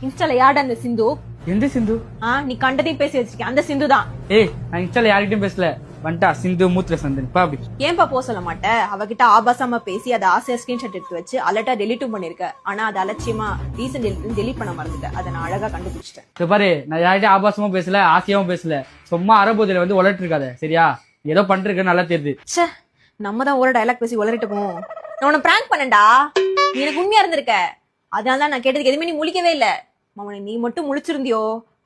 இன்ஸ்டால யார்டா அந்த சிந்து? எந்த சிந்து? நீ கண்டதையும் பேசி வச்சிருக்க அந்த சிந்து தான். ஏய், நான் இன்ஸ்டால யார்கிட்டயும் பேசல. வண்டா சிந்து மூத்திர சந்தன் பா. அப்படி ஏன்பா போக சொல்ல மாட்டேன்? அவகிட்ட ஆபாசமா பேசி அதை ஆசையா ஸ்கிரீன்ஷாட் எடுத்து வச்சு அலர்ட்டா டெலிட்டும் பண்ணிருக்க. ஆனா அது அலட்சியமா ரீசன்ட் டெலிட் பண்ண மறந்துட்டேன். அதை நான் அழகா கண்டுபிடிச்சிட்டேன். பாரு, நான் யார்கிட்ட ஆபாசமும் பேசல, ஆசையாவும் பேசல. சும்மா அரபோதில வந்து உலட்டு இருக்காத, சரியா? ஏதோ பண்றதுக்கு நல்லா தெரியுது. சே, நம்ம தான் ஒரு டயலாக் பேசி உளறிட்டு போவோம். நான் உன்னை பிராங்க் பண்ணேன்டா, நீ எனக்கு உண்மையா இருந்திருக்க. அதனாலதான் நான் கேட்டதுக்கு எதுவுமே நீ முழிக்கவே இல்ல. மாமனை நீ மட்டும் முழிச்சிருந்தியோ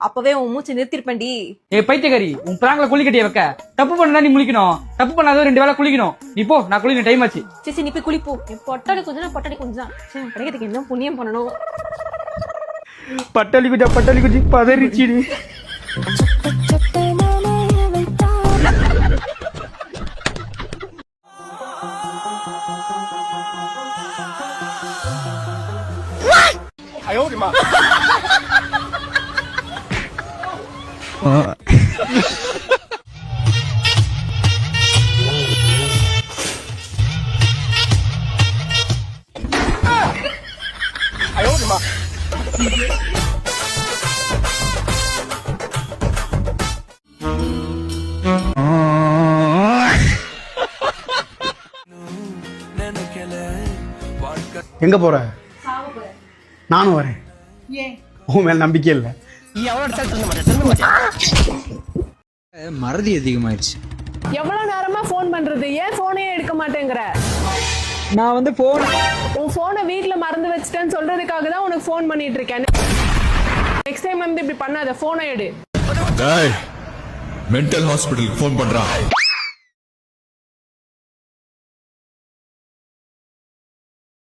அப்பவே உன் மூச்சு நிறுத்திருப்பேன்டி. ஏ பைத்தியக்காரி, உன் பிராங்க்ல குளி கட்டிய வைக்க. தப்பு பண்ணா நீ முழிக்கணும், தப்பு பண்ணாத 2 வேளை குளிக்கணும். நீ போ, நான் குளிக்க டைம் ஆச்சு. சரி நீ போய் குளிப்போ. பொட்டாடி கொஞ்சம் பொட்டாடி கொஞ்சம் கிடைக்கிறதுக்கு என்ன புண்ணியம் பண்ணணும். பட்டாளி குச்சி பதறிச்சிடி. எங்க போற? நானும் வரேன். உன் மேல நம்பிக்கை இல்ல. மறதி அதிகமாயிருச்சு. எவ்வளவு நேரமா போன் பண்றது? ஏன் போனே எடுக்க மாட்டேங்கிற? நான் வந்து உன் போனை வீட்டுல மறந்து வச்சிட்டேன்னு சொல்றதுக்காக தான் உனக்கு போன் பண்ணிட்டு இருக்கேன். நெக்ஸ்ட் டைம் வந்து இப்படி பண்ணாத, போனை எடு. மென்டல் ஹாஸ்பிட்டலுக்கு போன் பண்றான்.